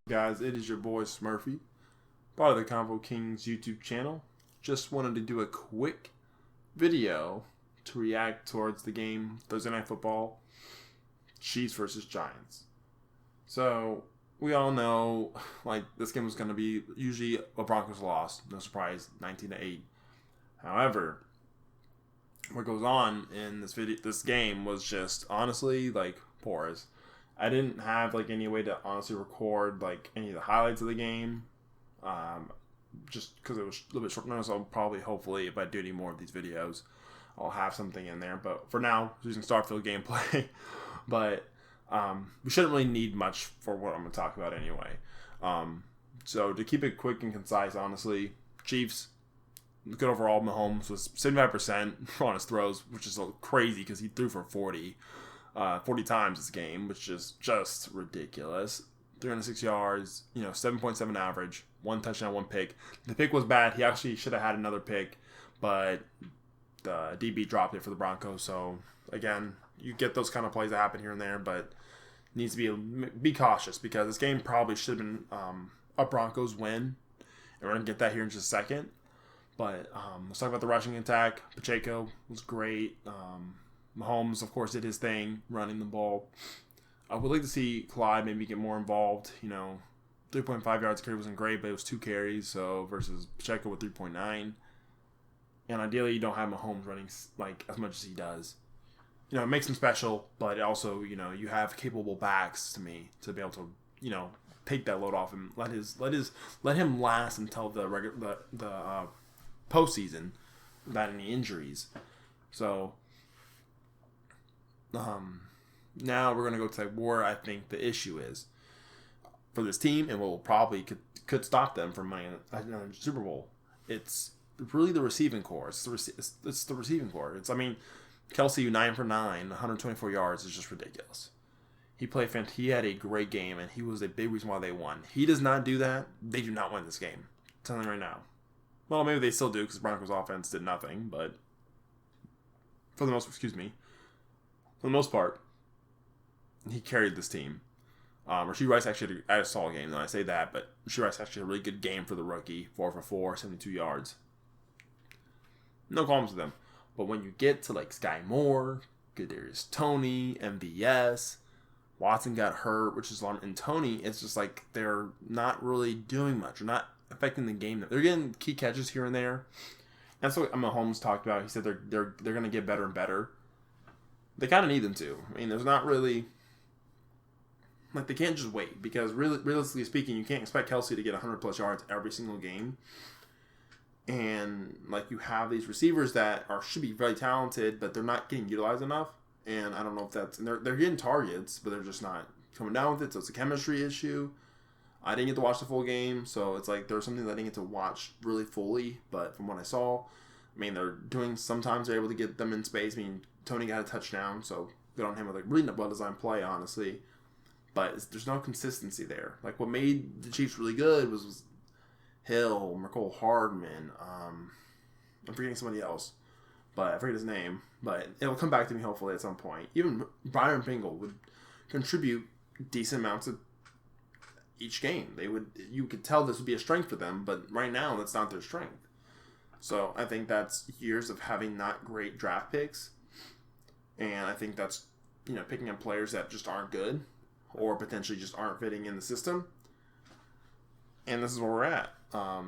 Guys, it is your boy Smurfyy, part of the Convo Kings YouTube channel. Just wanted to do a quick video to react towards the game Thursday Night Football, Chiefs versus Giants. So, we all know, this game was going to be usually a Broncos loss. No surprise, 19-8. However, what goes on in this game was just honestly porous. I didn't have any way to honestly record any of the highlights of the game, just because it was a little bit short notice. I'll probably, hopefully, if I do any more of these videos, I'll have something in there. But for now, using Starfield gameplay. But we shouldn't really need much for what I'm going to talk about anyway. So to keep it quick and concise, honestly, Chiefs, good overall. Mahomes was 75% on his throws, which is crazy because he threw for 40 times this game, which is just ridiculous. 306 yards, 7.7 average, 1 touchdown, 1 pick. The pick was bad. He actually should have had another pick, but the DB dropped it for the Broncos. So, again, you get those kind of plays that happen here and there, but needs to be cautious because this game probably should have been a Broncos win. And we're going to get that here in just a second. But let's talk about the rushing attack. Pacheco was great. Mahomes, of course, did his thing, running the ball. I would like to see Clyde maybe get more involved. 3.5 yards carry wasn't great, but it was 2 carries, so versus Pacheco with 3.9. And ideally, you don't have Mahomes running as much as he does. It makes him special, but also, you have capable backs to be able to, take that load off and let him last until the postseason without any injuries. So now we're going to go to where I think the issue is for this team and what will probably could stop them from winning another Super Bowl. It's really the receiving core. It's the receiving core. Kelsey 9 for 9, 124 yards is just ridiculous. He played fantastic. He had a great game, and he was a big reason why they won. He does not do that, they do not win this game. I'm telling you right now. Well, maybe they still do because Broncos offense did nothing, but for the most part, he carried this team. Rasheed Rice actually had a solid game, though I say that, but Rasheed Rice actually had a really good game for the rookie. 4 for 4, 72 yards. No qualms with them. But when you get to Sky Moore, Kadarius Toney, MVS, Watson got hurt, which is on, and Toney, it's just they're not really doing much. They're not affecting the game. They're getting key catches here and there. That's what Mahomes talked about. He said they're going to get better and better. They kind of need them to. There's not really they can't just wait because realistically speaking, you can't expect Kelsey to get 100+ yards every single game. And you have these receivers that should be very talented, but they're not getting utilized enough. And I don't know if that's they're getting targets, but they're just not coming down with it. So it's a chemistry issue. I didn't get to watch the full game, so it's there's something that I didn't get to watch really fully. But from what I saw, they're doing. Sometimes they're able to get them in space. Toney got a touchdown, so good on him with really well designed play, honestly. But there's no consistency there. What made the Chiefs really good was Hill, Mecole Hardman. I'm forgetting somebody else, but I forget his name. But it'll come back to me hopefully at some point. Even Byron Pringle would contribute decent amounts of each game. You could tell this would be a strength for them, but right now that's not their strength. So I think that's years of having not great draft picks, and I think that's picking up players that just aren't good or potentially just aren't fitting in the system. And this is where we're at. I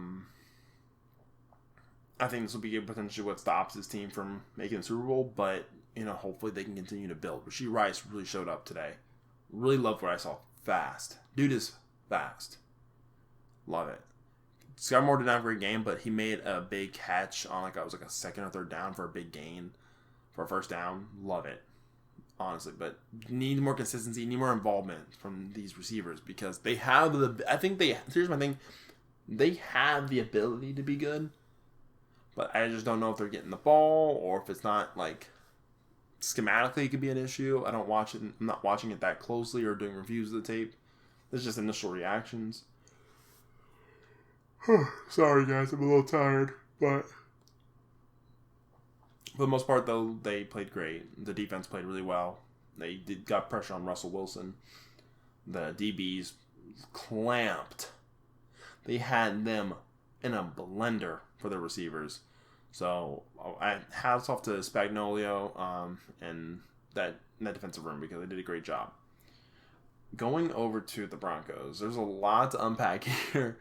think this will be potentially what stops this team from making the Super Bowl, but hopefully they can continue to build. Rasheed Rice really showed up today. Really loved what I saw. Fast. Dude is fast. Love it. Sky Moore didn't have a great game, but he made a big catch on a second or third down for a big gain for a first down. Love it. Honestly, but need more consistency, need more involvement from these receivers because they have here's my thing. They have the ability to be good, but I just don't know if they're getting the ball or if it's not schematically it could be an issue. I don't watch it. I'm not watching it that closely or doing reviews of the tape. It's just initial reactions. Sorry guys, I'm a little tired, but for the most part, though, they played great. The defense played really well. They got pressure on Russell Wilson. The DBs clamped. They had them in a blender for their receivers. So hats off to Spagnolio and that defensive room because they did a great job. Going over to the Broncos, there's a lot to unpack here.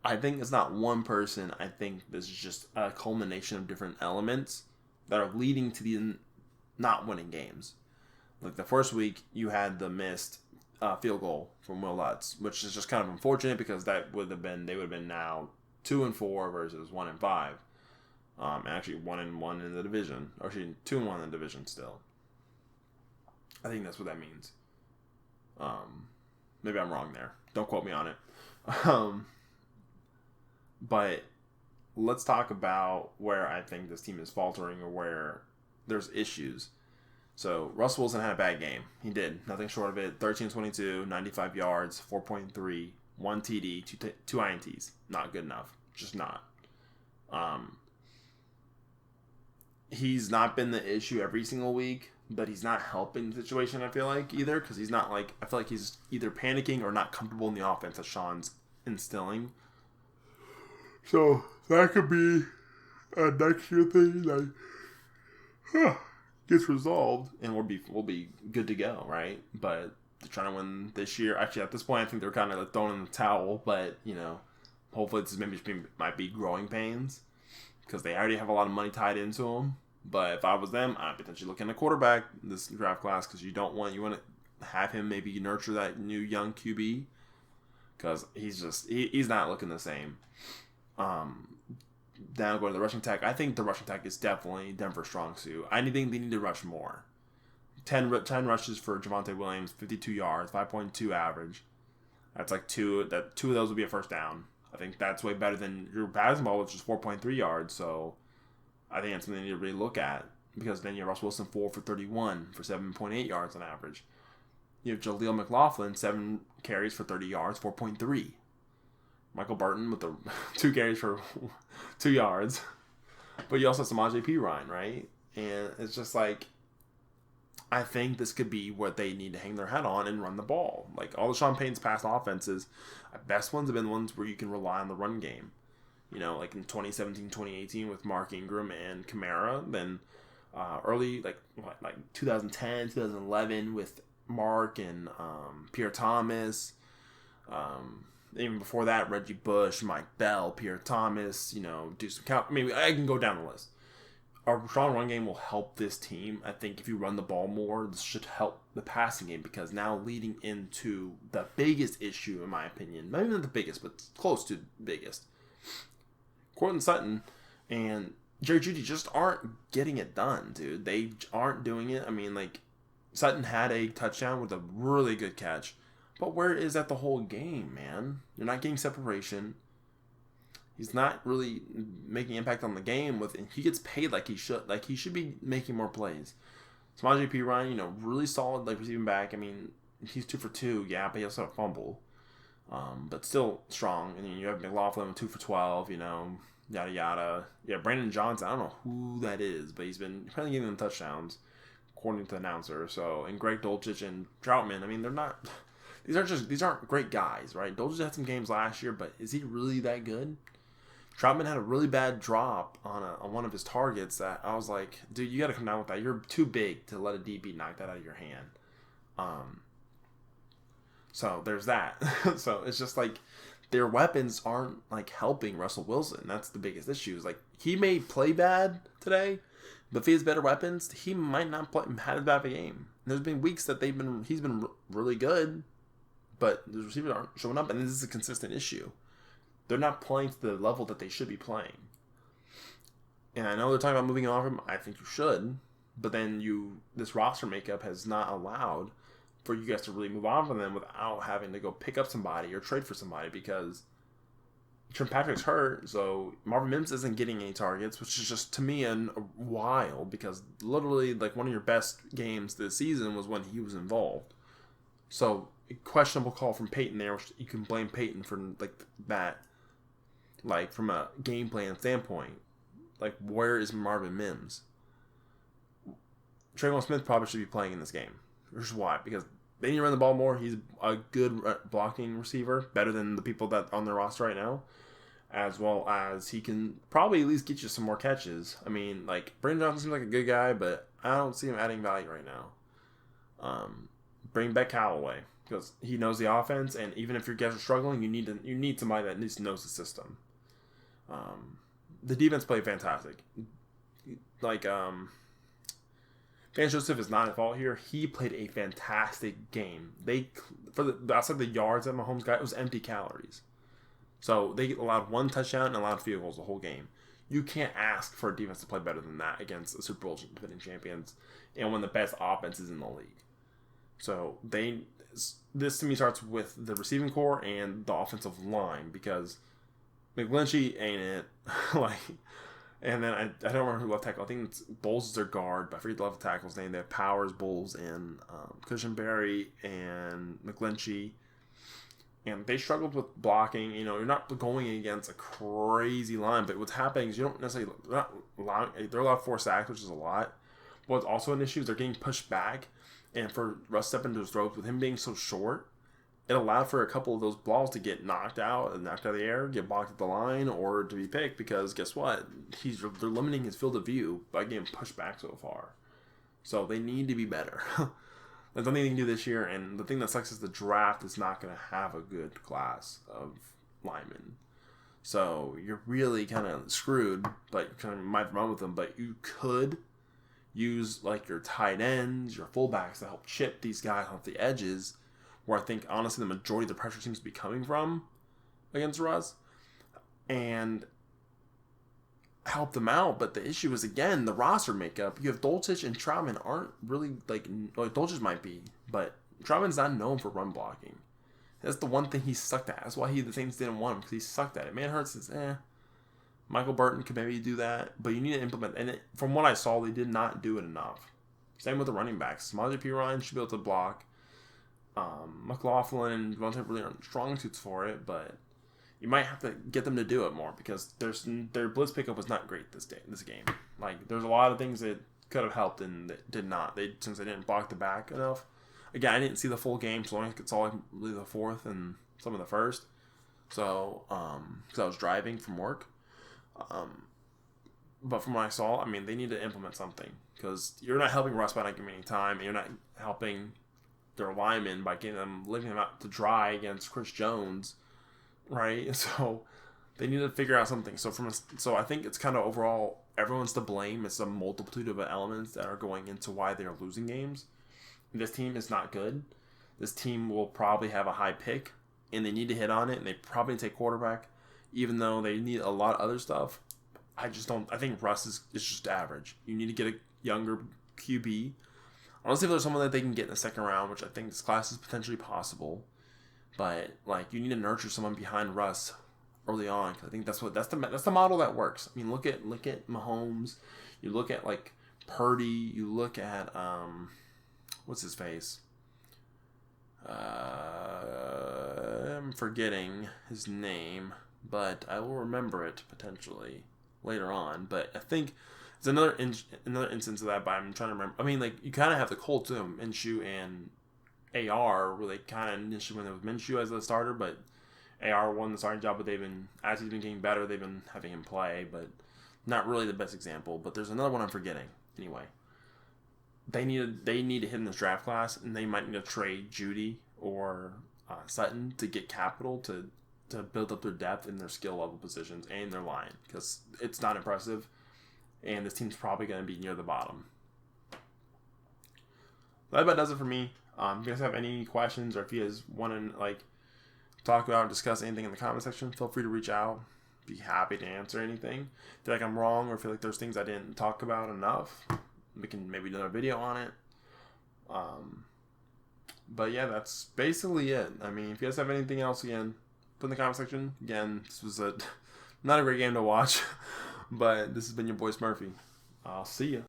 I think it's not one person. I think this is just a culmination of different elements that are leading to the not winning games. Like the first week, you had the missed field goal from Will Lutz, which is just kind of unfortunate because they would have been now 2-4 versus 1-5. Actually 1-1 in the division, or actually 2-1 in the division still. I think that's what that means. Maybe I'm wrong there. Don't quote me on it. But let's talk about where I think this team is faltering or where there's issues. So Russell Wilson had a bad game. He did. Nothing short of it. 13-22, 95 yards, 4.3, 1 TD, 2 INTs. Not good enough. Just not. He's not been the issue every single week, but he's not helping the situation, I feel like, either, because he's not like, I feel like he's either panicking or not comfortable in the offense that Sean's instilling. So that could be a next year thing that gets resolved, and we'll be good to go, right? But they're trying to win this year. Actually, at this point, I think they're kind of like throwing in the towel, but, hopefully this might be growing pains because they already have a lot of money tied into them. But if I was them, I'd potentially look at a quarterback this draft class because you want to have him maybe nurture that new young QB because he's not looking the same. Now going to the rushing attack, I think the rushing attack is definitely Denver's strong suit. I think they need to rush more. 10 rushes for Javonte Williams, 52 yards, 5.2 average. That's like two of those would be a first down. I think that's way better than your passing ball, which is 4.3 yards. So I think that's something they need to really look at because then you have Russell Wilson 4 for 31 for 7.8 yards on average. You have Jaleel McLaughlin 7 carries for 30 yards, 4.3. Michael Barton with the 2 carries for 2 yards. But you also have Samaje Perine, right? And it's just like, I think this could be what they need to hang their hat on and run the ball. Like all the Sean Payton's past offenses, best ones have been ones where you can rely on the run game. Like in 2017, 2018 with Mark Ingram and Kamara. Then early, like 2010, 2011 with Mark and Pierre Thomas. Even before that, Reggie Bush, Mike Bell, Pierre Thomas, do some count. I mean, I can go down the list. Our strong run game will help this team. I think if you run the ball more, this should help the passing game because now leading into the biggest issue, in my opinion, maybe not the biggest, but close to the biggest. Courtland Sutton and Jerry Jeudy just aren't getting it done, dude. They aren't doing it. I mean, like, Sutton had a touchdown with a really good catch. But where is that the whole game, man? You're not getting separation. He's not really making impact on the game. And he gets paid like he should. Like, he should be making more plays. Samaje Perine, really solid, like, receiving back. I mean, he's 2 for 2, yeah, but he also had a fumble. But still strong. And then you have McLaughlin with 2 for 12, yada yada. Yeah, Brandon Johnson, I don't know who that is, but he's been apparently giving them touchdowns, according to the announcer. So, and Greg Dulcich and Troutman, I mean, they're not. These aren't great guys, right? Dulcich had some games last year, but is he really that good? Troutman had a really bad drop on one of his targets that I was like, dude, you got to come down with that. You're too big to let a DB knock that out of your hand. So there's that. So it's just like their weapons aren't like helping Russell Wilson. That's the biggest issue. Is like he may play bad today, but if he has better weapons, he might not have as bad of a game. There's been weeks that he's been really good, but the receivers aren't showing up, and this is a consistent issue. They're not playing to the level that they should be playing. And I know they're talking about moving off him. I think you should, but then this roster makeup has not allowed for you guys to really move on from them without having to go pick up somebody or trade for somebody because Trent Patrick's hurt, so Marvin Mims isn't getting any targets, which is just, to me, wild because literally, like, one of your best games this season was when he was involved. So, a questionable call from Peyton there, which you can blame Peyton for, like, that, like, from a game plan standpoint. Like, where is Marvin Mims? Trayvon Smith probably should be playing in this game. Here's why. Because they need to run the ball more. He's a good blocking receiver, better than the people that on their roster right now, as well as he can probably at least get you some more catches. I mean, like, Brandon Johnson seems like a good guy, but I don't see him adding value right now. Bring back Callaway because he knows the offense, and even if your guys are struggling, you need somebody that at least knows the system. The defense played fantastic. Like, Vance Joseph is not at fault here. He played a fantastic game. Outside the yards that Mahomes got, it was empty calories. So they allowed 1 touchdown and allowed field goals the whole game. You can't ask for a defense to play better than that against the Super Bowl defending champions and one of the best offenses in the league. So this to me starts with the receiving core and the offensive line because McGlinchey ain't it. And then I don't remember who left tackle. I think it's Bowles is their guard, but I forget the left tackle's name. They have Powers, Bowles, and Cushenberry and McGlinchey. And they struggled with blocking. You know, you're not going against a crazy line, but what's happening is you don't necessarily they're allowed 4 sacks, which is a lot. What's also an issue is they're getting pushed back, and for Russ stepping into his throats with him being so short, it allowed for a couple of those balls to get knocked out of the air, get blocked at the line, or to be picked because guess what? They're limiting his field of view by getting pushed back so far. So they need to be better. There's nothing they can do this year, and the thing that sucks is the draft is not going to have a good class of linemen. So you're really kind of screwed, but you kind of might run with them. But you could use like your tight ends, your fullbacks to help chip these guys off the edges, where I think honestly the majority of the pressure seems to be coming from against Russ, and help them out. But the issue is, again, the roster makeup. You have Dulcich and Troutman aren't really like Dulcich might be, but Troutman's not known for run blocking. That's the one thing he sucked at. That's why the Saints didn't want him, because he sucked at it. Man Hurts is Michael Burton could maybe do that, but you need to implement. And from what I saw, they did not do it enough. Same with the running backs. Samaje Perine should be able to block. McLaughlin and Devontae really aren't strong suits for it, but you might have to get them to do it more because their blitz pickup was not great this game. Like, there's a lot of things that could have helped and that did not. Since they didn't block the back enough. Again, I didn't see the full game, so I think it's all really the fourth and some of the first. So, because I was driving from work. But from what I saw, I mean, they need to implement something because you're not helping Russ by not giving any time, and you're not helping their linemen by leaving them out to dry against Chris Jones, right? So they need to figure out something. So I think it's kind of overall everyone's to blame. It's a multitude of elements that are going into why they're losing games. This team is not good. This team will probably have a high pick, and they need to hit on it, and they probably take quarterback, even though they need a lot of other stuff. I think Russ is just average. You need to get a younger QB. Honestly, if there's someone that they can get in the second round, which I think this class is potentially possible, but like you need to nurture someone behind Russ early on. Cause I think that's the model that works. I mean, look at Mahomes. You look at like Purdy. You look at what's his face? I'm forgetting his name, but I will remember it potentially later on. But I think it's another instance of that, but I'm trying to remember. I mean, like, you kind of have the Colts too, Minshew and AR, where they kind of initially went with Minshew as the starter, but AR won the starting job, but as he's been getting better, they've been having him play, but not really the best example. But there's another one I'm forgetting. Anyway, they need to hit in this draft class, and they might need to trade Judy or Sutton to get capital to build up their depth in their skill level positions and their line, because it's not impressive. And this team's probably going to be near the bottom. That about does it for me. If you guys have any questions, or if you guys want to talk about or discuss anything in the comment section, feel free to reach out. Be happy to answer anything. Feel like I'm wrong, or feel like there's things I didn't talk about enough, we can maybe do another video on it. But yeah, that's basically it. I mean, if you guys have anything else, again, put in the comment section. Again, this was not a great game to watch. But this has been your boy Smurfyy. I'll see you.